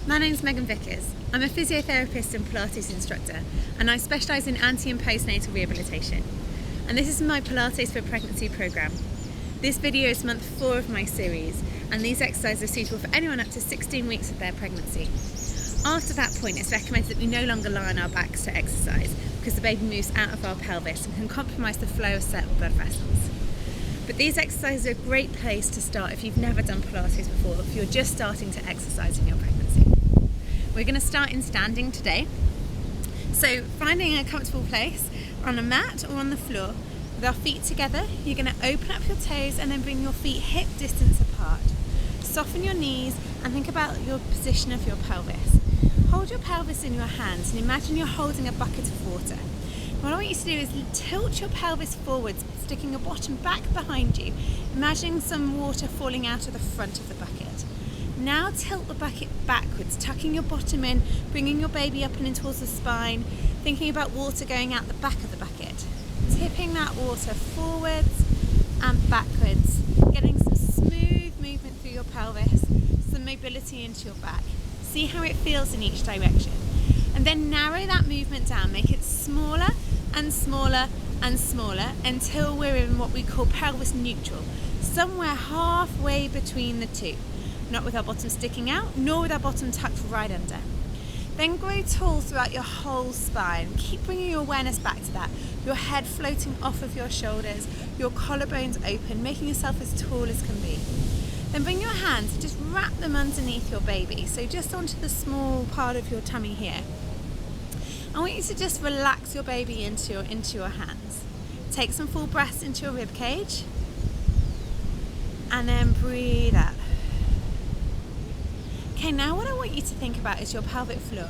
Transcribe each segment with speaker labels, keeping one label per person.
Speaker 1: My name's Megan Vickers. I'm a physiotherapist and Pilates instructor, and I specialise in anti and postnatal rehabilitation. And this is my Pilates for Pregnancy programme. This video is month 4 of my series, and these exercises are suitable for anyone up to 16 weeks of their pregnancy. After that point, it's recommended that we no longer lie on our backs to exercise because the baby moves out of our pelvis and can compromise the flow of certain blood vessels. But these exercises are a great place to start if you've never done Pilates before, if you're just starting to exercise in your pregnancy. We're going to start in standing today. So finding a comfortable place on a mat or on the floor with our feet together, you're going to open up your toes and then bring your feet hip distance apart. Soften your knees and think about your position of your pelvis. Hold your pelvis in your hands and imagine you're holding a bucket of water. What I want you to do is tilt your pelvis forwards, sticking your bottom back behind you, imagining some water falling out of the front of the bucket. Now tilt the bucket backwards, tucking your bottom in, bringing your baby up and in towards the spine, thinking about water going out the back of the bucket. Tipping that water forwards and backwards, getting some smooth movement through your pelvis, some mobility into your back. See how it feels in each direction. And then narrow that movement down, make it smaller and smaller and smaller until we're in what we call pelvis neutral, somewhere halfway between the two. Not with our bottom sticking out, nor with our bottom tucked right under. Then grow tall throughout your whole spine. Keep bringing your awareness back to that. Your head floating off of your shoulders, your collarbones open, making yourself as tall as can be. Then bring your hands and just wrap them underneath your baby, so just onto the small part of your tummy here. I want you to just relax your baby into your hands. Take some full breaths into your rib cage, and then breathe out. Okay, now what I want you to think about is your pelvic floor.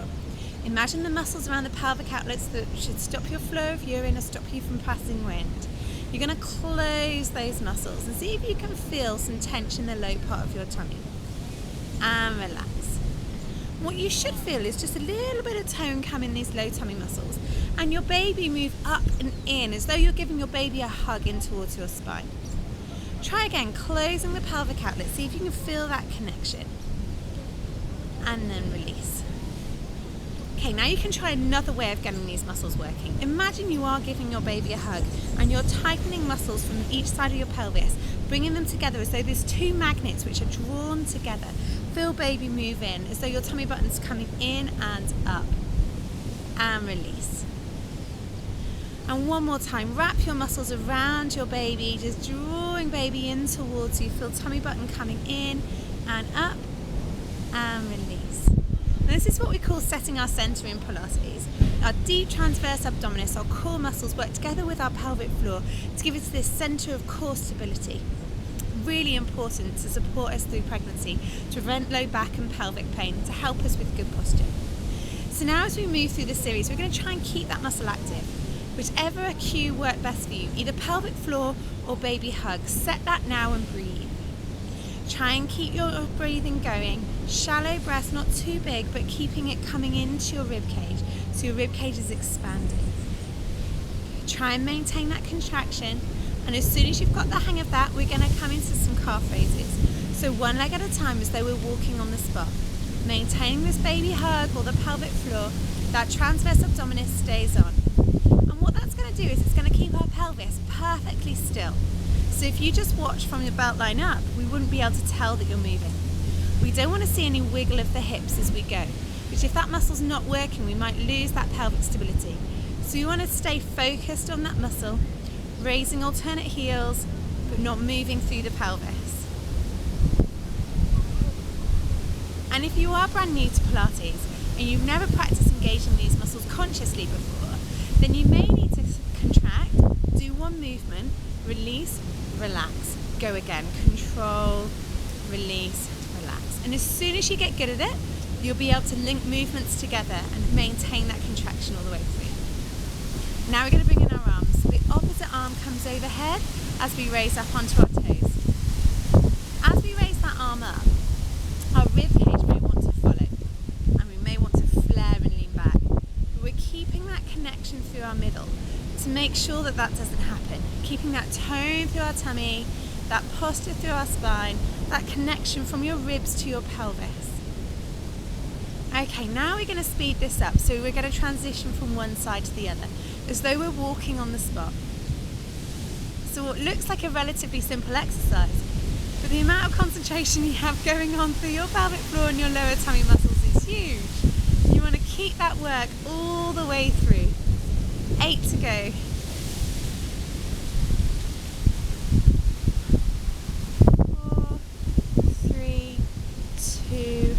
Speaker 1: Imagine the muscles around the pelvic outlets that should stop your flow of urine or stop you from passing wind. You're going to close those muscles and see if you can feel some tension in the low part of your tummy. And relax. What you should feel is just a little bit of tone come in these low tummy muscles, and your baby move up and in as though you're giving your baby a hug in towards your spine. Try again, closing the pelvic outlet, see if you can feel that connection. And then release. Okay, now you can try another way of getting these muscles working. Imagine you are giving your baby a hug and you're tightening muscles from each side of your pelvis, bringing them together as though there's two magnets which are drawn together. Feel baby move in as though your tummy button's coming in and up. And release. And one more time, wrap your muscles around your baby, just drawing baby in towards you. Feel tummy button coming in and up. And release. Now this is what we call setting our centre in Pilates. Our deep transverse abdominis, our core muscles, work together with our pelvic floor to give us this centre of core stability. Really important to support us through pregnancy, to prevent low back and pelvic pain, to help us with good posture. So now as we move through the series, we're going to try and keep that muscle active. Whichever cue worked best for you, either pelvic floor or baby hug, set that now and breathe. Try and keep your breathing going. Shallow breath, not too big, but keeping it coming into your rib cage, so your rib cage is expanding. Try and maintain that contraction, and as soon as you've got the hang of that, we're going to come into some calf raises. So one leg at a time as though we're walking on the spot. Maintaining this baby hug or the pelvic floor, that transverse abdominis stays on. And what that's going to do is it's going to keep our pelvis perfectly still. So if you just watch from your belt line up, we wouldn't be able to tell that you're moving. We don't want to see any wiggle of the hips as we go, which if that muscle's not working, we might lose that pelvic stability. So you want to stay focused on that muscle, raising alternate heels, but not moving through the pelvis. And if you are brand new to Pilates and you've never practiced engaging these muscles consciously before, then you may need to contract, do one movement, release, relax, go again, control, release, relax. And as soon as you get good at it, you'll be able to link movements together and maintain that contraction all the way through. Now we're going to bring in our arms. So the opposite arm comes overhead as we raise up onto our toes. As we raise that arm up, our rib cage may want to follow, and we may want to flare and lean back. But we're keeping that connection through our middle to make sure that that doesn't happen. Keeping that tone through our tummy, that posture through our spine, that connection from your ribs to your pelvis. Okay, now we're going to speed this up. So we're going to transition from one side to the other, as though we're walking on the spot. So what looks like a relatively simple exercise, but the amount of concentration you have going on through your pelvic floor and your lower tummy muscles is huge. You want to keep that work all the way through. 8 to go. 4, 3, 2,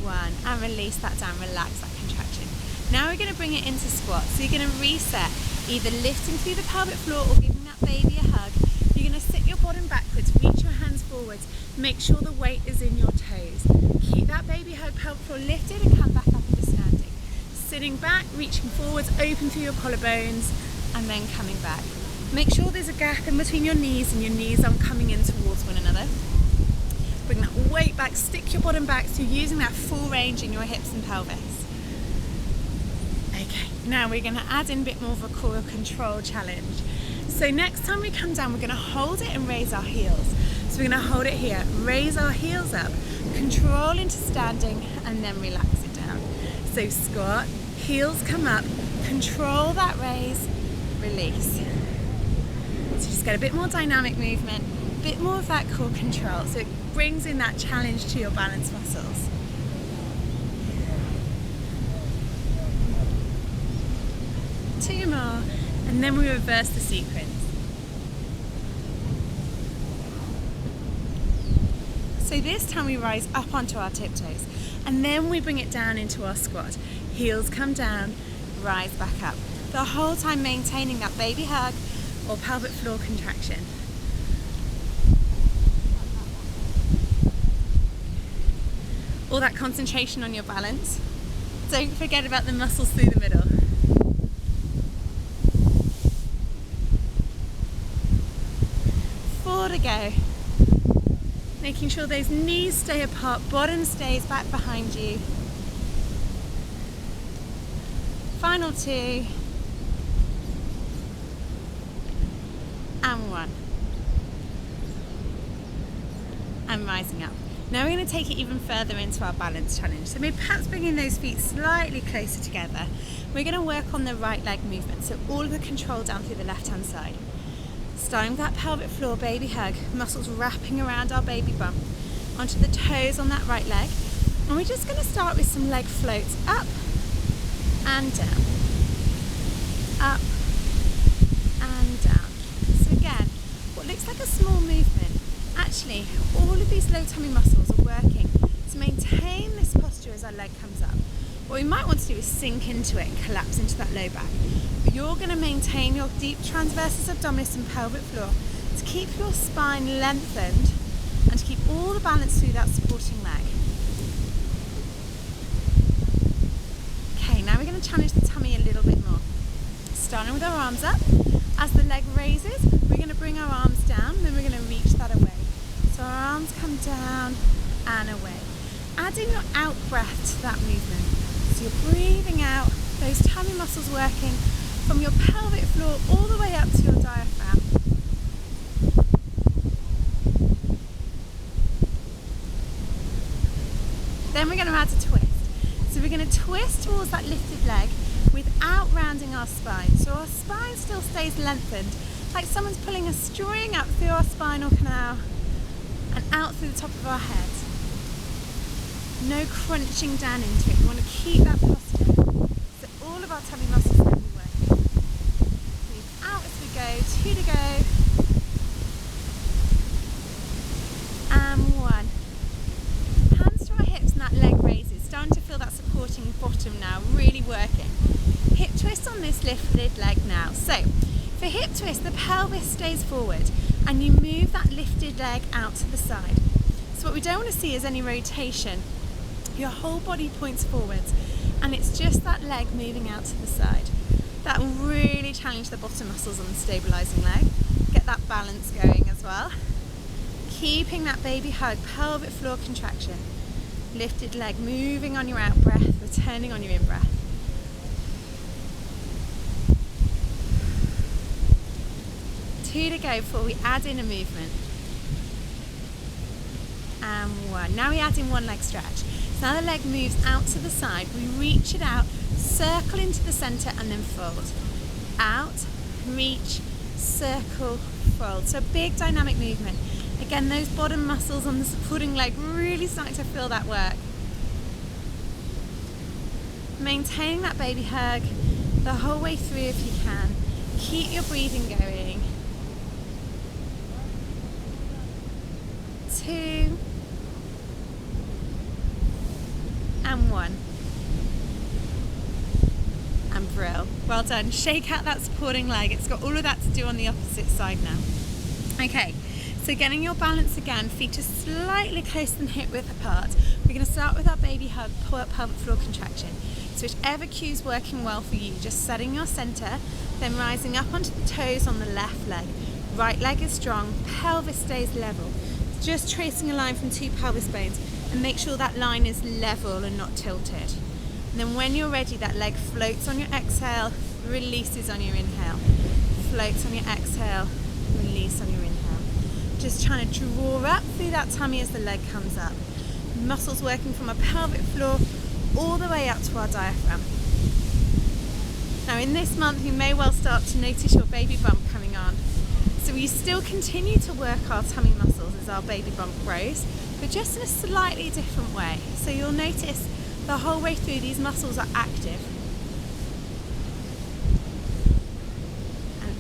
Speaker 1: 1. And release that down, relax that contraction. Now we're going to bring it into squat. So you're going to reset, either lifting through the pelvic floor or giving that baby a hug. You're going to sit your bottom backwards, reach your hands forwards, make sure the weight is in your toes. Keep that baby hug, pelvic floor lifted, and come back up into standing. Sitting back, reaching forwards, open through your collarbones, and then coming back. Make sure there's a gap in between your knees and your knees aren't coming in towards one another. Bring that weight back, stick your bottom back, so you're using that full range in your hips and pelvis. Okay, now we're going to add in a bit more of a core control challenge. So next time we come down, we're going to hold it and raise our heels. So we're going to hold it here, raise our heels up, control into standing, and then relax it down. So squat, heels come up, control that raise, release. So just get a bit more dynamic movement, a bit more of that core control. So it brings in that challenge to your balance muscles. Two more, and then we reverse the sequence. So this time we rise up onto our tiptoes, and then we bring it down into our squat. Heels come down, rise back up. The whole time maintaining that baby hug or pelvic floor contraction. All that concentration on your balance. Don't forget about the muscles through the middle. 4 to go. Making sure those knees stay apart, bottom stays back behind you. Final 2. And 1. And rising up. Now we're going to take it even further into our balance challenge. So maybe perhaps bringing those feet slightly closer together. We're going to work on the right leg movement. So all of the control down through the left hand side. Starting with that pelvic floor baby hug, muscles wrapping around our baby bump, onto the toes on that right leg. And we're just going to start with some leg floats up and down, up and down. So again, what looks like a small movement, actually all of these low tummy muscles are working to maintain this posture as our leg comes up. What we might want to do is sink into it and collapse into that low back. But you're going to maintain your deep transversus abdominis and pelvic floor to keep your spine lengthened and to keep all the balance through that supporting leg. Okay, now we're going to challenge the tummy a little bit more. Starting with our arms up. As the leg raises, we're going to bring our arms down, then we're going to reach that away. So our arms come down and away. Adding your out breath to that movement. So you're breathing out, those tummy muscles working from your pelvic floor all the way up to your diaphragm. Then we're going to add a twist. So we're going to twist towards that lifted leg without rounding our spine. So our spine still stays lengthened, like someone's pulling a string up through our spinal canal and out through the top of our head. No crunching down into it. We want to keep that posture so all of our tummy muscles will be working. Breathe out as we go. 2 to go. And 1. Hands to our hips and that leg raises. Starting to feel that supporting bottom now, really working. Hip twist on this lifted leg now. So for hip twist, the pelvis stays forward and you move that lifted leg out to the side. So what we don't want to see is any rotation. Your whole body points forwards and it's just that leg moving out to the side. That will really challenge the bottom muscles on the stabilising leg. Get that balance going as well. Keeping that baby hug, pelvic floor contraction. Lifted leg moving on your out breath, returning on your in breath. Two to go before we add in a movement. and 1. Now we add in one leg stretch. So now the leg moves out to the side. We reach it out, circle into the center, and then fold. Out, reach, circle, fold. So a big dynamic movement. Again, those bottom muscles on the supporting leg really starting to feel that work. Maintaining that baby hug the whole way through if you can. Keep your breathing going. 2 and 1. And brill. Well done. Shake out that supporting leg. It's got all of that to do on the opposite side now. Okay, so getting your balance again, feet are slightly closer than hip width apart. We're going to start with our baby hug, pelvic floor contraction. So whichever cue's working well for you, just setting your center, then rising up onto the toes on the left leg. Right leg is strong, pelvis stays level. Just tracing a line from 2 pelvis bones, and make sure that line is level and not tilted. And then when you're ready, that leg floats on your exhale, releases on your inhale. Floats on your exhale, release on your inhale. Just trying to draw up through that tummy as the leg comes up. Muscles working from our pelvic floor all the way up to our diaphragm. Now in this month, you may well start to notice your baby bump coming on. So we still continue to work our tummy muscles as our baby bump grows, but just in a slightly different way. So you'll notice the whole way through these muscles are active.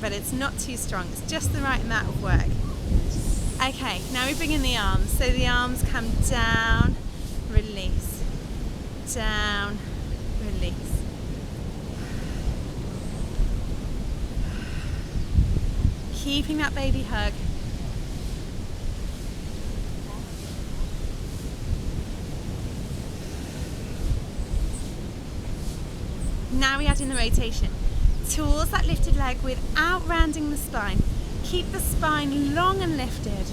Speaker 1: But it's not too strong, it's just the right amount of work. Okay, now we bring in the arms. So the arms come down, release, down, release. Keeping that baby hug. Now we add in the rotation. Towards that lifted leg without rounding the spine. Keep the spine long and lifted.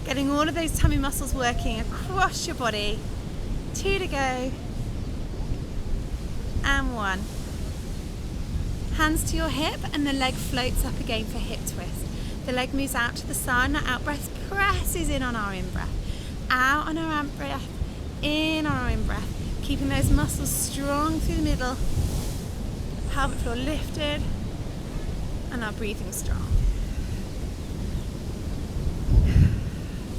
Speaker 1: Getting all of those tummy muscles working across your body. 2 to go. And 1. Hands to your hip and the leg floats up again for hip twist. The leg moves out to the side and that out breath presses in on our in breath. Out on our out breath, in on our in breath. Keeping those muscles strong through the middle. Pelvic floor lifted and our breathing strong.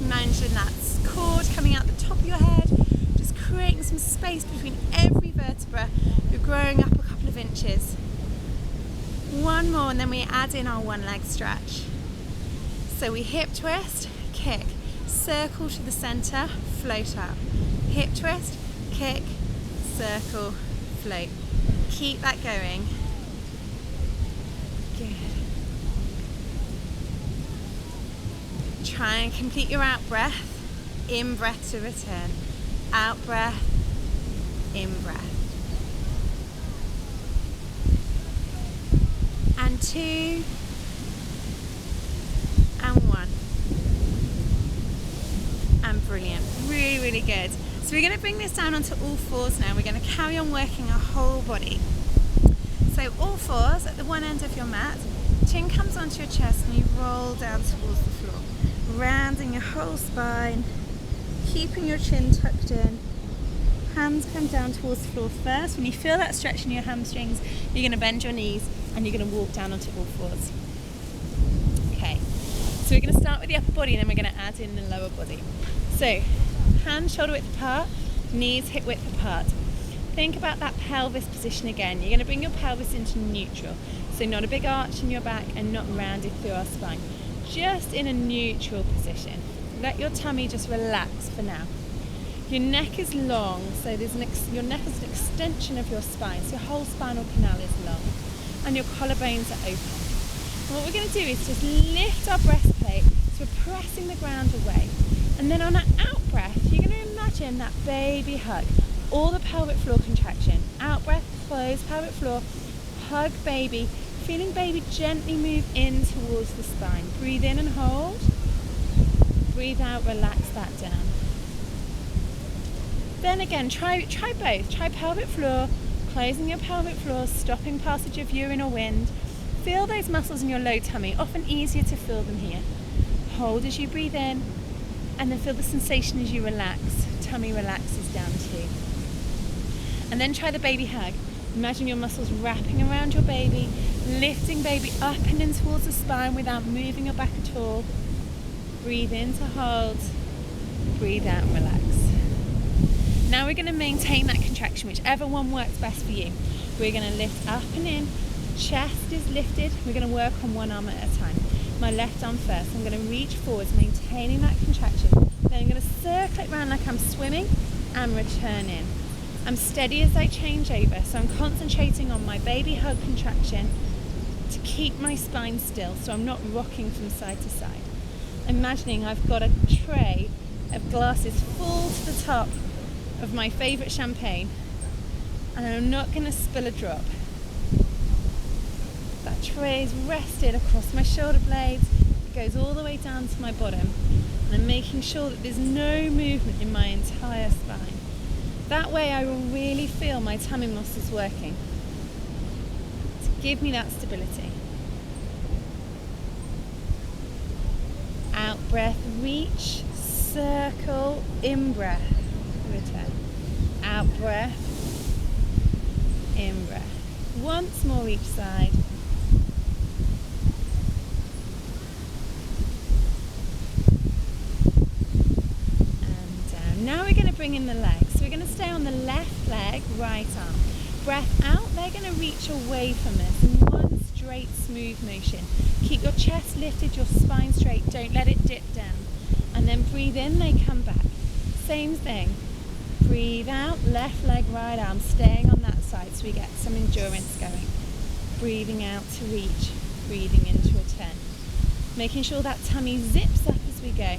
Speaker 1: Imagine that cord coming out the top of your head, just creating some space between every vertebra. You're growing up a couple of inches. 1 more and then we add in our 1 leg stretch. So we hip twist, kick, circle to the center, float up. Hip twist, kick, circle, float. Keep that going. Good. Try and complete your out breath. In breath to return. Out breath, in breath. And 2 and 1. And brilliant. Really, really good. So we're going to bring this down onto all fours now. We're going to carry on working our whole body. So all fours at the one end of your mat. Chin comes onto your chest and you roll down towards the floor. Rounding your whole spine. Keeping your chin tucked in. Hands come down towards the floor first. When you feel that stretch in your hamstrings, you're going to bend your knees and you're going to walk down onto all fours. Okay, so we're going to start with the upper body and then we're going to add in the lower body. So, hands shoulder width apart, knees hip width apart. Think about that pelvis position again. You're going to bring your pelvis into neutral. So not a big arch in your back and not rounded through our spine. Just in a neutral position. Let your tummy just relax for now. Your neck is long, so your neck is an extension of your spine, so your whole spinal canal is long, and your collarbones are open. And what we're going to do is just lift our breastplate, so we're pressing the ground away. And then on an out breath, you're going to imagine that baby hug, all the pelvic floor contraction. Out breath, close pelvic floor, hug baby, feeling baby gently move in towards the spine. Breathe in and hold. Breathe out, relax that down. Then again, try both. Try pelvic floor, closing your pelvic floor, stopping passage of urine or wind, Feel those muscles in your low tummy, often easier to feel them here. Hold as you breathe in, and then feel the sensation as you relax. Tummy relaxes down too. And then try the baby hug. Imagine your muscles wrapping around your baby, lifting baby up and in towards the spine without moving your back at all. Breathe in to hold, breathe out and relax. Now we're going to maintain that contraction, whichever one works best for you. We're going to lift up and in, chest is lifted. We're going to work on one arm at a time. My left arm first. I'm going to reach forwards, maintaining that contraction. Then I'm going to circle it around like I'm swimming and return in. I'm steady as I change over, so I'm concentrating on my baby hug contraction to keep my spine still, so I'm not rocking from side to side. Imagining I've got a tray of glasses full to the top of my favourite champagne, and I'm not going to spill a drop. That tray is rested across my shoulder blades, it goes all the way down to my bottom, and I'm making sure that there's no movement in my entire spine. That way I will really feel my tummy muscles working to give me that stability. Out breath, reach, circle, in breath, return. Out breath, in breath. Once more each side. And down. Now we're going to bring in the legs. So we're going to stay on the left leg, right arm. Breath out, they're going to reach away from us in one straight, smooth motion. Keep your chest lifted, your spine straight, don't let it dip down. And then breathe in, they come back. Same thing. Breathe out, left leg, right arm, staying on that side so we get some endurance going. Breathing out to reach, breathing in to return. Making sure that tummy zips up as we go.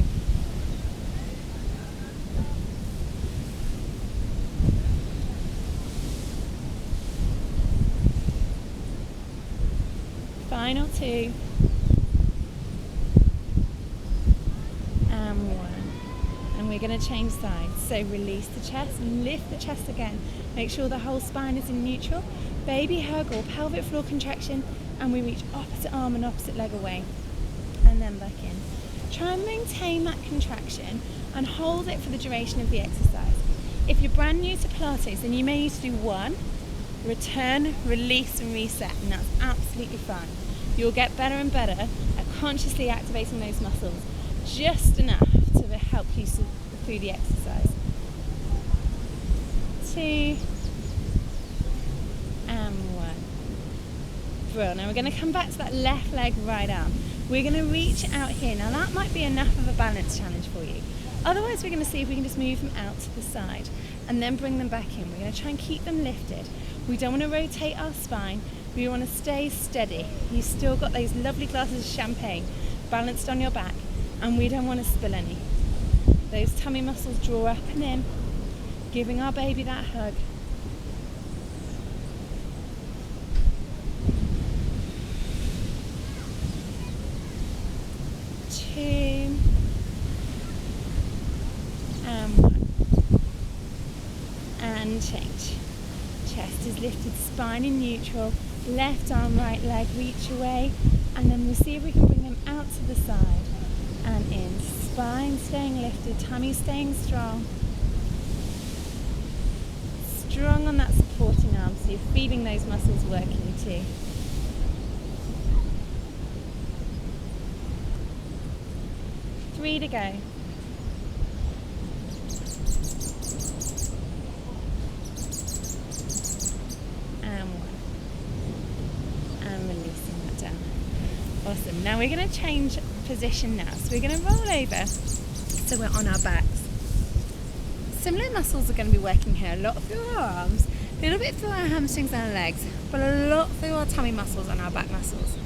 Speaker 1: Final two. And one. And we're going to change sides. So release the chest, lift the chest again. Make sure the whole spine is in neutral. Baby hug or pelvic floor contraction. And we reach opposite arm and opposite leg away. And then back in. Try and maintain that contraction and hold it for the duration of the exercise. If you're brand new to Pilates, then you may need to do one, return, release and reset, and that's absolutely fine. You'll get better and better at consciously activating those muscles, just enough to help you through the exercise. 2 and 1. Brilliant. Now we're going to come back to that left leg, right arm. We're going to reach out here. Now that might be enough of a balance challenge for you. Otherwise we're going to see if we can just move them out to the side and then bring them back in. We're going to try and keep them lifted. We don't want to rotate our spine. We want to stay steady. You've still got those lovely glasses of champagne balanced on your back, and we don't want to spill any. Those tummy muscles draw up and in, giving our baby that hug. Two and 1. And change. Chest is lifted, spine in neutral. Left arm, right leg, reach away, and then we'll see if we can bring them out to the side and in. Spine staying lifted, tummy staying strong. Strong on that supporting arm, so you're feeling those muscles working too. Three to go. Awesome. Now we're going to change position now. So we're going to roll over so we're on our backs. Similar muscles are going to be working here. A lot through our arms, a little bit through our hamstrings and our legs, but a lot through our tummy muscles and our back muscles.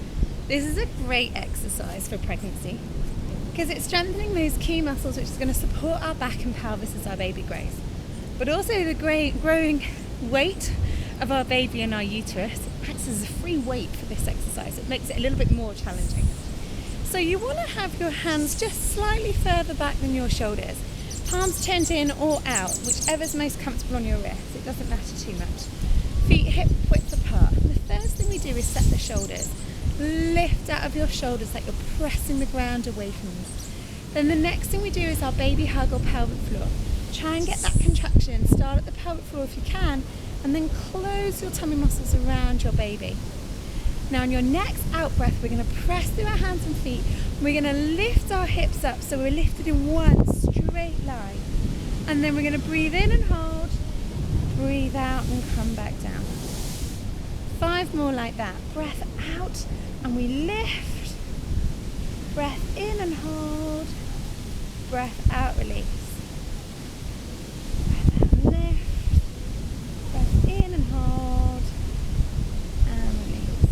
Speaker 1: This is a great exercise for pregnancy because it's strengthening those key muscles which is going to support our back and pelvis as our baby grows. But also the growing weight of our baby in our uterus acts as a free weight for this exercise. It makes it a little bit more challenging. So you want to have your hands just slightly further back than your shoulders. Palms turned in or out, whichever's most comfortable on your wrists. It doesn't matter too much. Feet hip width apart. And the first thing we do is set the shoulders. Lift out of your shoulders like you're pressing the ground away from you. Then the next thing we do is our baby hug or pelvic floor. Try and get that contraction. Start at the pelvic floor if you can, and then close your tummy muscles around your baby. Now on your next out breath, we're going to press through our hands and feet. We're going to lift our hips up so we're lifted in one straight line. And then we're going to breathe in and hold, breathe out and come back down. 5 more like that. Breath out and we lift. Breath in and hold. Breath out, release. Breath out and lift. Breath in and hold. And release.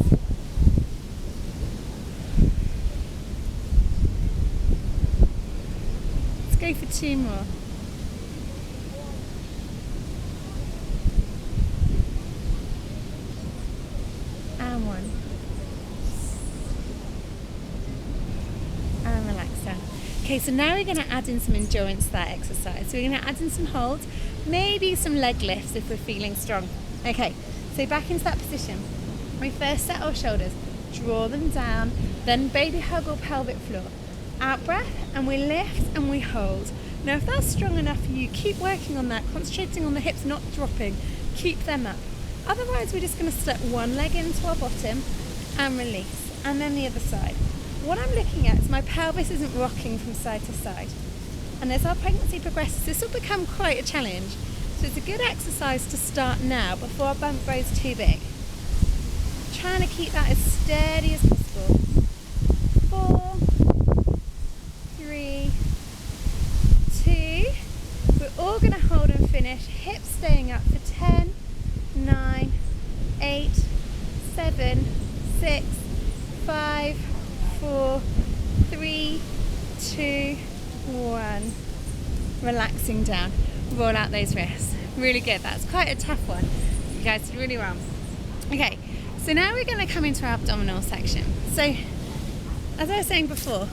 Speaker 1: Let's go for 2 more. And 1. And relax down. Okay, so now we're going to add in some endurance to that exercise. So we're going to add in some holds, maybe some leg lifts if we're feeling strong. Okay, so back into that position. We first set our shoulders, draw them down, then baby hug or pelvic floor. Out breath, and we lift and we hold. Now if that's strong enough for you, keep working on that, concentrating on the hips not dropping. Keep them up. Otherwise, we're just going to step one leg into our bottom and release. And then the other side. What I'm looking at is my pelvis isn't rocking from side to side. And as our pregnancy progresses, this will become quite a challenge. So it's a good exercise to start now before our bump grows too big. Trying to keep that as steady as possible. 4, 3, 2. We're all going to hold and finish. Hips staying up for 10, 9, 8, 7, 6, 5, 4, 3, 2, 1. Relaxing down. Roll out those wrists. Really good. That's quite a tough one. You guys did really well. Okay, so now we're going to come into our abdominal section. So, as I was saying before,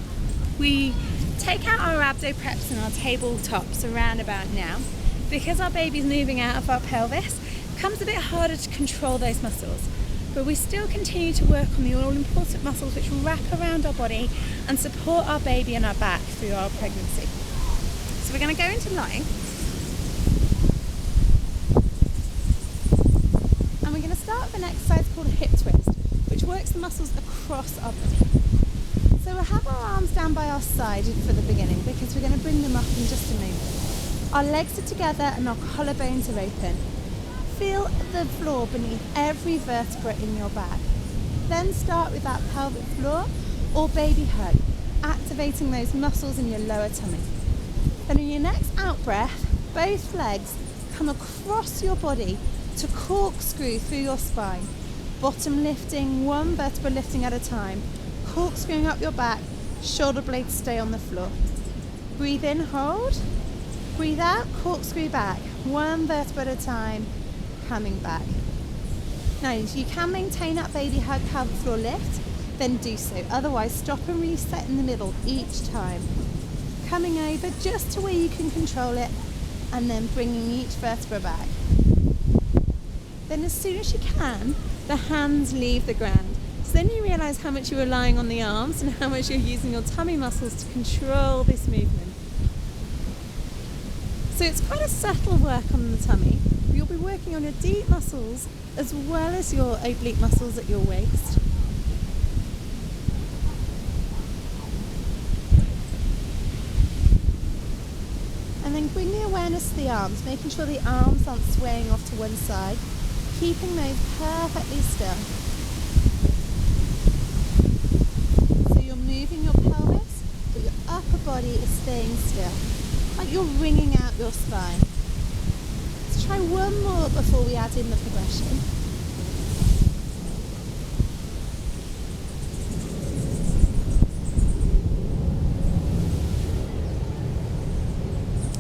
Speaker 1: we take out our abdo preps and our tabletops around about now. Because our baby's moving out of our pelvis, it becomes a bit harder to control those muscles. But we still continue to work on the all-important muscles which wrap around our body and support our baby and our back through our pregnancy. So we're going to go into lying. And we're going to start with an exercise called a hip twist, which works the muscles across our body. So we'll have our arms down by our side for the beginning because we're going to bring them up in just a moment. Our legs are together and our collarbones are open. Feel the floor beneath every vertebra in your back. Then start with that pelvic floor or baby hug, activating those muscles in your lower tummy. Then in your next out breath, both legs come across your body to corkscrew through your spine. Bottom lifting, one vertebra lifting at a time. Corkscrewing up your back, shoulder blades stay on the floor. Breathe in, hold. Breathe out, corkscrew back, one vertebra at a time. Coming back. Now, if you can maintain that baby hug pelvic floor lift, then do so. Otherwise, stop and reset in the middle each time. Coming over just to where you can control it, and then bringing each vertebra back. Then as soon as you can, the hands leave the ground. So then you realise how much you're relying on the arms and how much you're using your tummy muscles to control this movement. So it's quite a subtle work on the tummy. You'll be working on your deep muscles as well as your oblique muscles at your waist. And then bring the awareness to the arms, making sure the arms aren't swaying off to one side, keeping those perfectly still. So you're moving your pelvis, but your upper body is staying still, like you're wringing out your spine. Let's try one more before we add in the progression.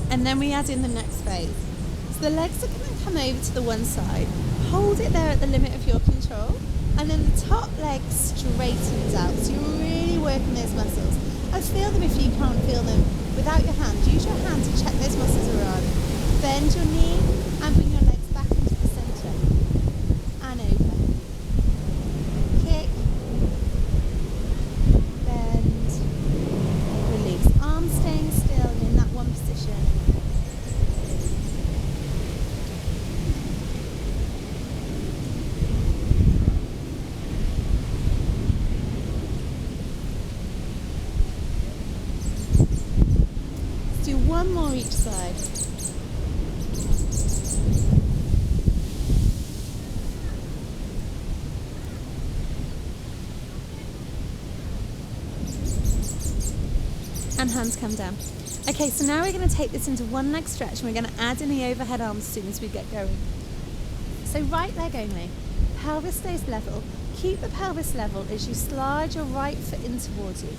Speaker 1: And then we add in the next phase. So the legs are going to come over to the one side, hold it there at the limit of your control, and then the top leg straightens out. So you're really working those muscles. And feel them if you can't feel them without your hand. Use your hand to check those muscles around. Bend your knee and bring your legs back into the centre. And over. Kick One more each side. And hands come down. Okay, so now we're going to take this into one leg stretch and we're going to add in the overhead arms as soon as we get going. So right leg only, pelvis stays level. Keep the pelvis level as you slide your right foot in towards you.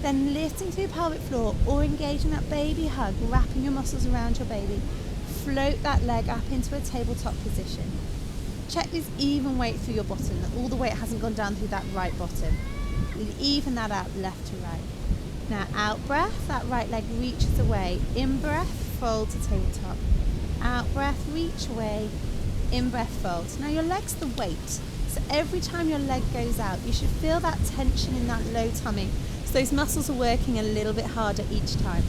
Speaker 1: Then lifting through your pelvic floor or engaging that baby hug, wrapping your muscles around your baby. Float that leg up into a tabletop position. Check this even weight through your bottom, that all the weight hasn't gone down through that right bottom. Even that out left to right. Now out breath, that right leg reaches away. In breath, fold to tabletop. Out breath, reach away. In breath, fold. Now your leg's the weight. So every time your leg goes out, you should feel that tension in that low tummy. So those muscles are working a little bit harder each time.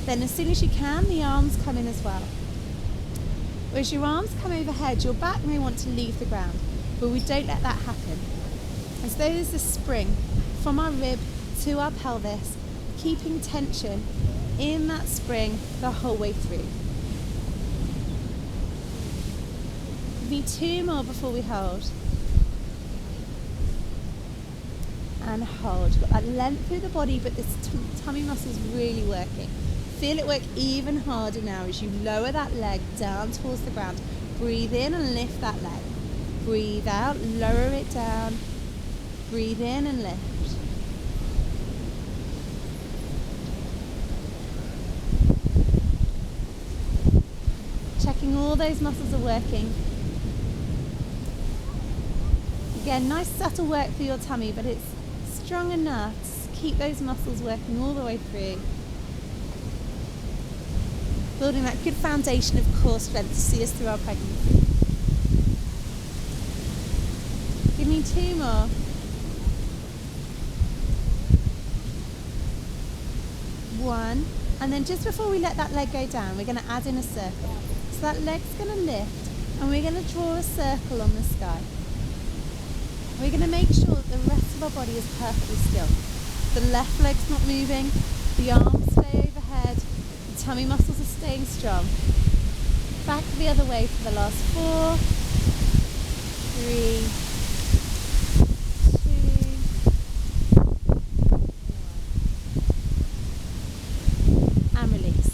Speaker 1: Then as soon as you can, the arms come in as well. As your arms come overhead, your back may want to leave the ground, but we don't let that happen. As though there's a spring from our rib to our pelvis, keeping tension in that spring the whole way through. We need 2 more before we hold. And hold. You've got that length through the body, but this tummy muscle is really working. Feel it work even harder now as you lower that leg down towards the ground. Breathe in and lift that leg. Breathe out, lower it down. Breathe in and lift. Checking all those muscles are working. Again, nice subtle work for your tummy, but it's strong enough to keep those muscles working all the way through. Building that good foundation of core strength to see us through our pregnancy. Give me 2 more. One, and then just before we let that leg go down, we're going to add in a circle. So that leg's going to lift, and we're going to draw a circle on the sky. We're going to make sure that the rest of our body is perfectly still. The left leg's not moving, the arms stay overhead, the tummy muscles are staying strong. Back the other way for the last 4, 3, 2, 1. And release.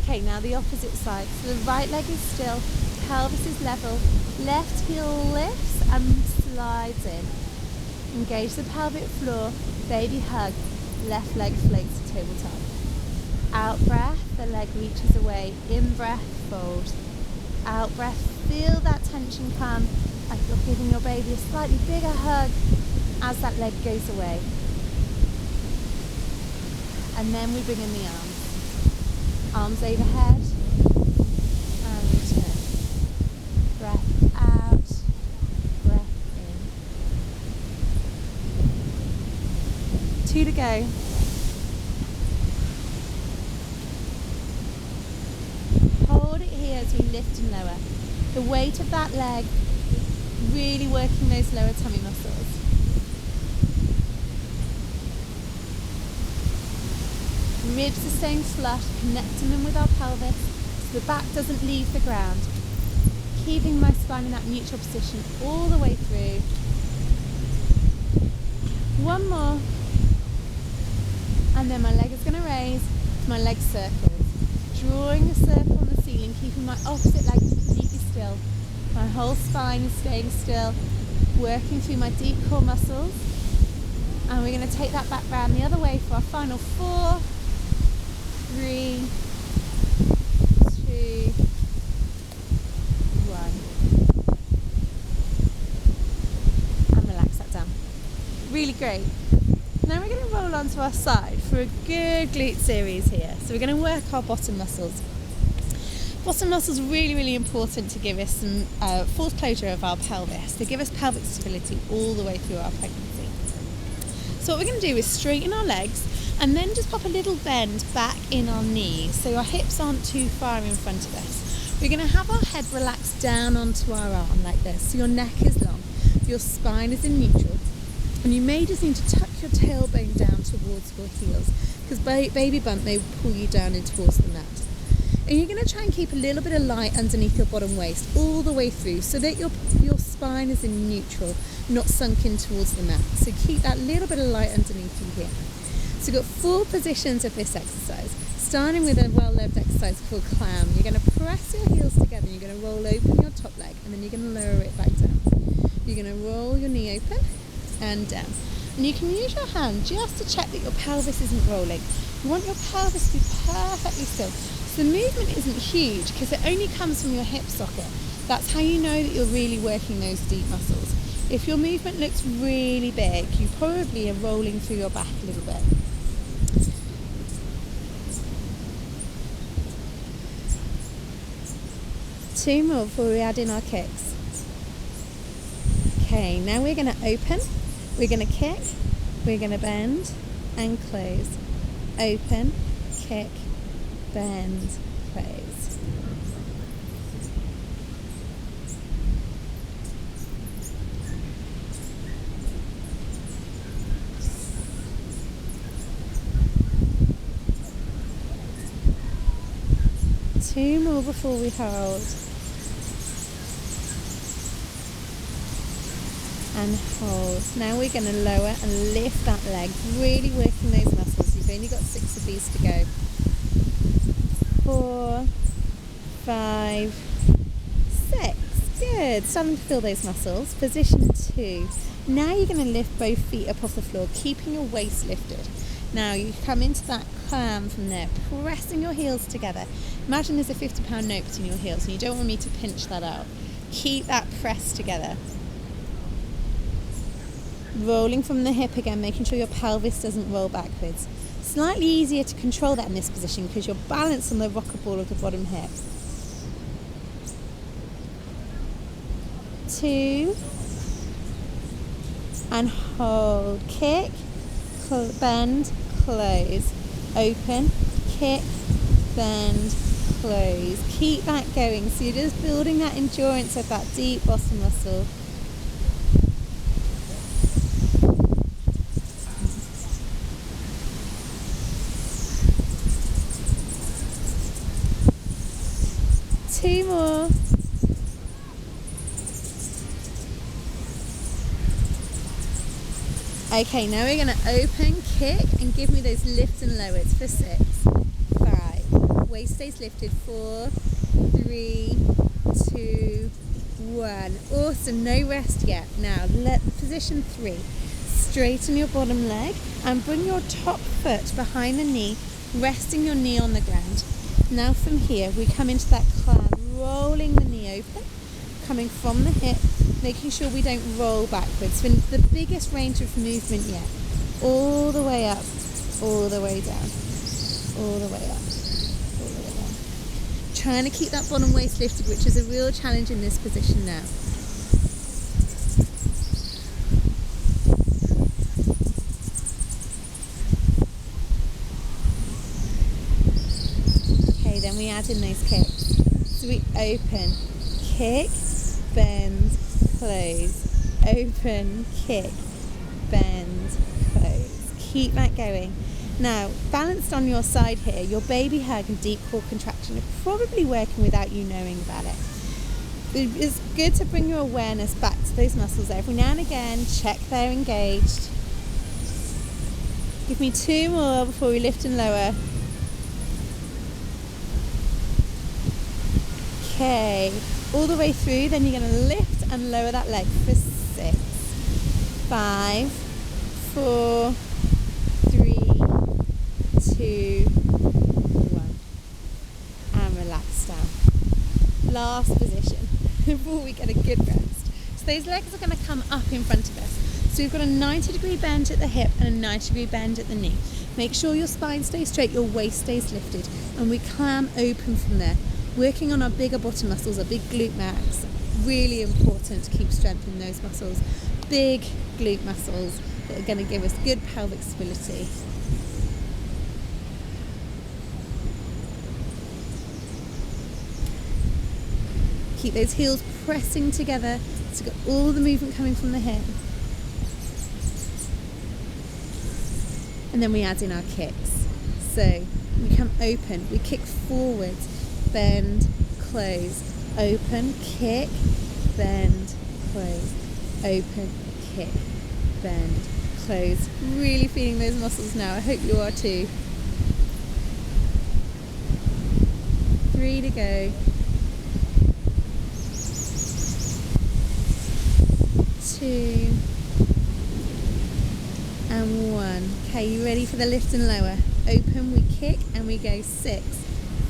Speaker 1: Okay, now the opposite side. So the right leg is still, pelvis is level, left heel lifts and slides in. Engage the pelvic floor, baby hug, left leg floats to tabletop. Out breath, the leg reaches away. In breath, fold. Out breath, feel that tension come as you're giving your baby a slightly bigger hug as that leg goes away. And then we bring in the arms. Arms overhead and return. Breath out, breath in. 2 to go. Hold it here as we lift and lower. The weight of that leg really working those lower tummy muscles. Ribs are staying flush, connecting them with our pelvis so the back doesn't leave the ground. Keeping my spine in that neutral position all the way through. 1 more. And then my leg is going to raise, my leg circles. Drawing a circle on the ceiling, keeping my opposite leg completely still. My whole spine is staying still, working through my deep core muscles. And we're going to take that back round the other way for our final 4, 3, 2, 1. And relax that down. Really great. Now we're going to roll onto our side for a good glute series here. So we're going to work our bottom muscles. Bottom muscles are really, really important to give us some force closure of our pelvis. They give us pelvic stability all the way through our pregnancy. So what we're going to do is straighten our legs and then just pop a little bend back in our knees so our hips aren't too far in front of us. We're going to have our head relaxed down onto our arm like this. So your neck is long, your spine is in neutral, and you may just need to tuck your tailbone down towards your heels. because baby bump may pull you down in towards the mat. And you're going to try and keep a little bit of light underneath your bottom waist all the way through, so that your spine is in neutral, not sunk in towards the mat. So keep that little bit of light underneath you here. So we've got 4 positions of this exercise. Starting with a well-loved exercise called clam. You're going to press your heels together, you're going to roll open your top leg, and then you're going to lower it back down. You're going to roll your knee open and down. And you can use your hand just to check that your pelvis isn't rolling. You want your pelvis to be perfectly still. So the movement isn't huge because it only comes from your hip socket. That's how you know that you're really working those deep muscles. If your movement looks really big, you probably are rolling through your back a little bit. Two more before we add in our kicks. Okay, now we're going to open, we're going to kick, we're going to bend and close. Open, kick, bend, close. Two more before we hold. And hold. Now we're going to lower and lift that leg, really working those muscles. You've only got 6 of these to go. 4, 5, 6. Good. Starting to feel those muscles. Position 2. Now you're going to lift both feet up off the floor, keeping your waist lifted. Now you come into that clam from there, pressing your heels together. Imagine there's a 50-pound note between your heels and you don't want me to pinch that out. Keep that press together. Rolling from the hip again, making sure your pelvis doesn't roll backwards. Slightly easier to control that in this position because you're balanced on the rocker ball of the bottom hip. 2 and hold. Kick, bend, close. Open, kick, bend, close. Keep that going. So you're just building that endurance of that deep bottom muscle. Two more. Okay, now we're going to open, kick, and give me those lifts and lowers for 6, 5. Waist stays lifted. 4, 3, 2, 1. Awesome. No rest yet. Now, position 3. Straighten your bottom leg and bring your top foot behind the knee, resting your knee on the ground. Now from here, we come into that clam, rolling the knee open, coming from the hip, making sure we don't roll backwards. For the biggest range of movement yet. All the way up, all the way down, all the way up, all the way down. Trying to keep that bottom waist lifted, which is a real challenge in this position now. Then we add in those kicks. So we open, kick, bend, close. Open, kick, bend, close. Keep that going. Now, balanced on your side here, your baby hug and deep core contraction are probably working without you knowing about it. It's good to bring your awareness back to those muscles every now and again. Check they're engaged. Give me 2 more before we lift and lower. Okay, all the way through, then you're going to lift and lower that leg for 6, 5, 4, 3, 2, 1, and relax down. Last position before we get a good rest. So those legs are going to come up in front of us. So we've got a 90-degree bend at the hip and a 90-degree bend at the knee. Make sure your spine stays straight, your waist stays lifted, and we clam open from there. Working on our bigger bottom muscles, our big glute max, really important to keep strengthening those muscles. Big glute muscles that are going to give us good pelvic stability. Keep those heels pressing together so you've got all the movement coming from the hip. And then we add in our kicks. So we come open, we kick forwards, bend, close, open, kick, bend, close, open, kick, bend, close. Really feeling those muscles now. I hope you are too. 3 to go. 2 and 1. Okay, you ready for the lift and lower? Open, we kick and we go 6,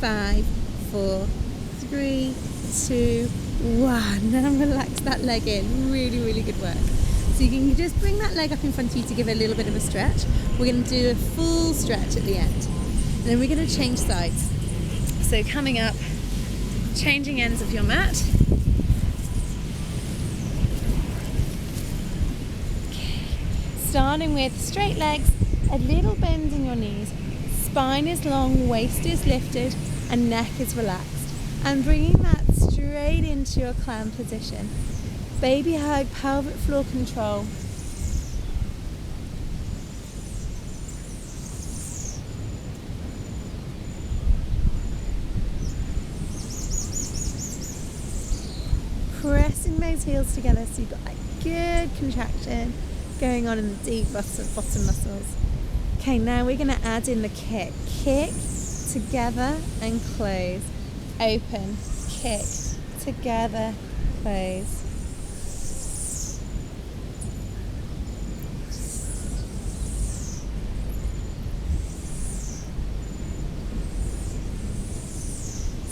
Speaker 1: 5, 4, 3, 2, 1. Now relax that leg in. Really, really good work. So you can just bring that leg up in front of you to give it a little bit of a stretch. We're going to do a full stretch at the end. And then we're going to change sides. So coming up, changing ends of your mat. Okay. Starting with straight legs, a little bend in your knees. Spine is long, waist is lifted, and neck is relaxed. And bringing that straight into your clam position. Baby hug, pelvic floor control. Pressing those heels together so you've got that good contraction going on in the deep bottom muscles. Okay, now we're going to add in the kick. Kick, together and close. Open, kick, together, close.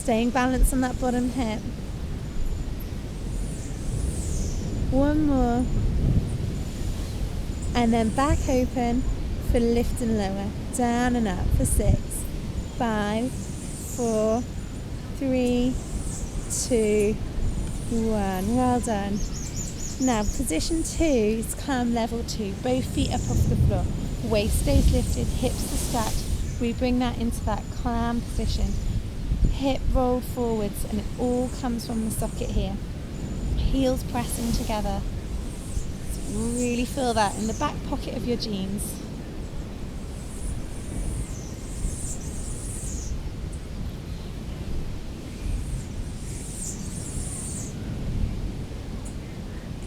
Speaker 1: Staying balanced on that bottom hip. One more. And then back open for lift and lower. Down and up for 6, 5, 4, 3, 2, 1. Well done. Now position 2 is clam level 2. Both feet up off the floor. Waist stays lifted, hips are stacked. We bring that into that clam position. Hip rolled forwards and it all comes from the socket here. Heels pressing together. So really feel that in the back pocket of your jeans.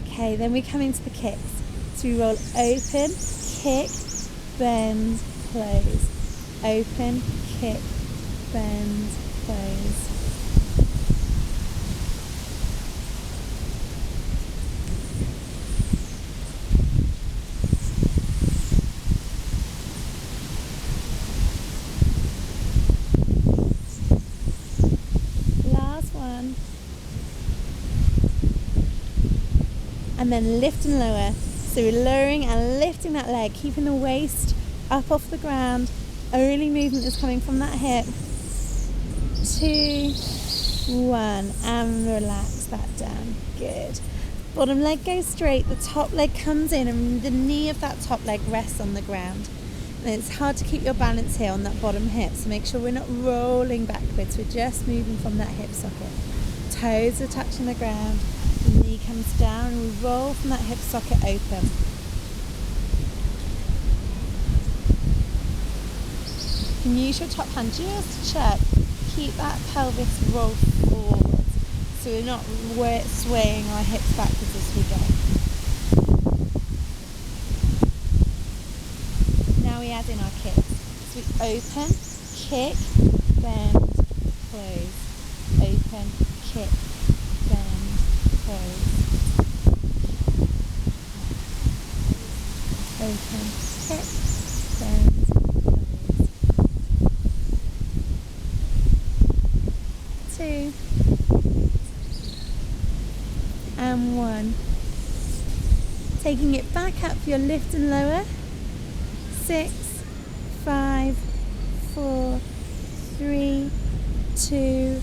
Speaker 1: Okay, then we come into the kicks. So we roll open, kick, bend, close. Open, kick, bend, close. Last one. And then lift and lower. So we're lowering and lifting that leg, keeping the waist up off the ground. Early movement is coming from that hip. 2, 1, and relax that down. Good. Bottom leg goes straight, the top leg comes in, and the knee of that top leg rests on the ground. And it's hard to keep your balance here on that bottom hip, so make sure we're not rolling backwards, we're just moving from that hip socket. Toes are touching the ground, the knee comes down, and we roll from that hip socket open. You can use your top hand just to check. Keep that pelvis rolled forward so we're not swaying our hips backwards as we go. Now we add in our kicks. So we open, kick, bend, close. Open, kick, bend, close. Open, kick, bend. And 1. Taking it back up for your lift and lower. 6, 5, 4, 3, 2,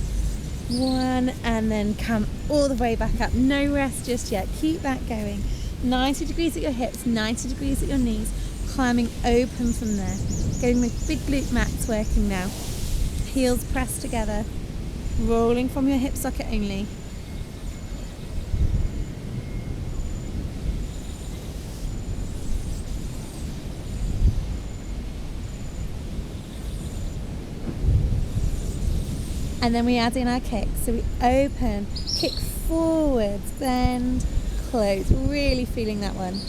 Speaker 1: 1, and then come all the way back up. No rest just yet. Keep that going. 90 degrees at your hips, 90 degrees at your knees. Climbing open from there. Getting the big glute max working now. Heels pressed together. Rolling from your hip socket only. And then we add in our kick. So we open, kick forwards, bend, close. Really feeling that one.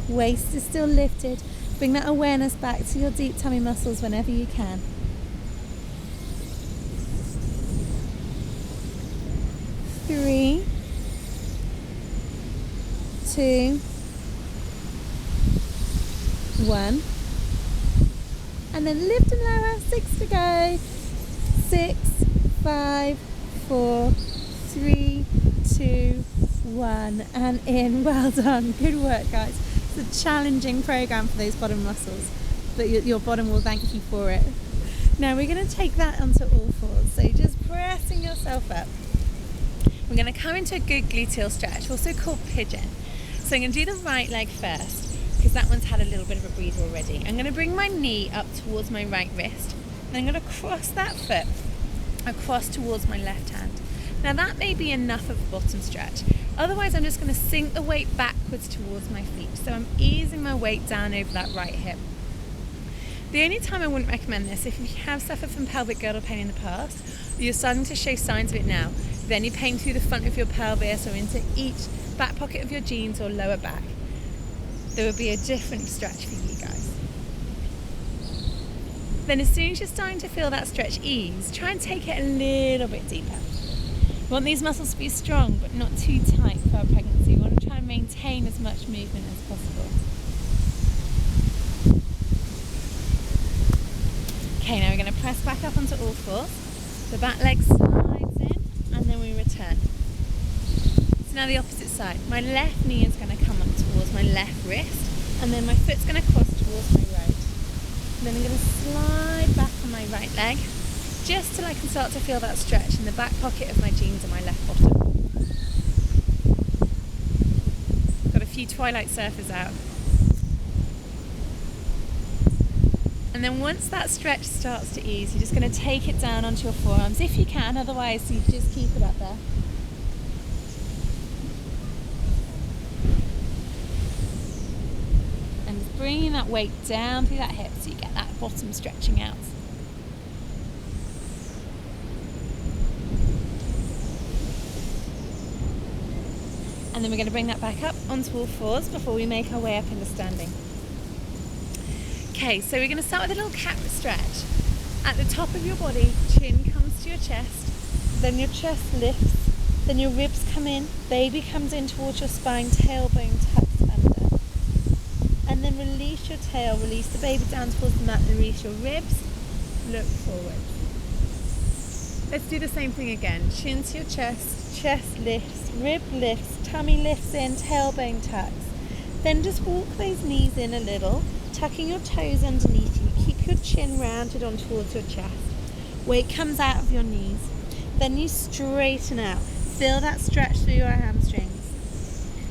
Speaker 1: Waist is still lifted. Bring that awareness back to your deep tummy muscles whenever you can. Three, 2, 1. And then lift and lower, 6 to go. 6, 5, 4, 3, 2, 1. And in. Well done. Good work, guys. It's a challenging program for those bottom muscles, but your bottom will thank you for it. Now we're going to take that onto all fours. So just pressing yourself up. We're going to come into a good gluteal stretch, also called pigeon. So I'm going to do the right leg first, because that one's had a little bit of a breather already. I'm going to bring my knee up towards my right wrist, and I'm going to cross that foot across towards my left hand. Now that may be enough of a bottom stretch. Otherwise, I'm just going to sink the weight backwards towards my feet. So I'm easing my weight down over that right hip. The only time I wouldn't recommend this, if you have suffered from pelvic girdle pain in the past, or you're starting to show signs of it now, then you're pain through the front of your pelvis or into each back pocket of your jeans or lower back, there would be a different stretch for you guys. Then as soon as you're starting to feel that stretch ease, try and take it a little bit deeper. We want these muscles to be strong but not too tight for our pregnancy. We want to try and maintain as much movement as possible. Okay, now we're going to press back up onto all fours. The back leg slides in and then we return. So now the opposite side. My left knee is going to come up towards my left wrist, and then my foot's going to cross towards my right. And then I'm going to slide back on my right leg, just till I can start to feel that stretch in the back pocket of my jeans and my left bottom. Got a few Twilight Surfers out. And then once that stretch starts to ease, you're just going to take it down onto your forearms if you can, otherwise you just keep it up there. And just bringing that weight down through that hip so you get that bottom stretching out. And then we're going to bring that back up onto all fours before we make our way up into standing. Okay, so we're going to start with a little cat stretch. At the top of your body, chin comes to your chest, then your chest lifts, then your ribs come in, baby comes in towards your spine, tailbone tucks under. And then release your tail, release the baby down towards the mat, release your ribs, look forward. Let's do the same thing again. Chin to your chest, chest lifts, rib lifts, tummy lifts in, tailbone tucks. Then just walk those knees in a little, tucking your toes underneath you. Keep your chin rounded on towards your chest. Weight comes out of your knees. Then you straighten out. Feel that stretch through your hamstrings.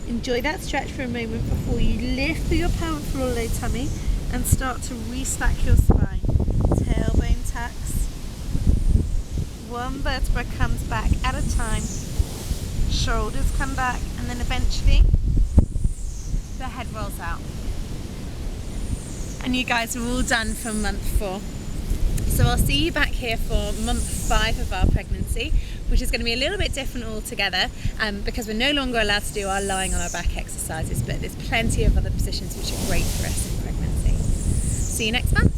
Speaker 1: Enjoy that stretch for a moment before you lift through your pelvic floor, low tummy, and start to re-stack your spine. Tailbone tucks. One vertebra comes back at a time. Shoulders come back, and then eventually the head rolls out. And you guys are all done for month 4. So I'll see you back here for month 5 of our pregnancy, which is going to be a little bit different altogether because we're no longer allowed to do our lying on our back exercises, but there's plenty of other positions which are great for us in pregnancy. See you next month.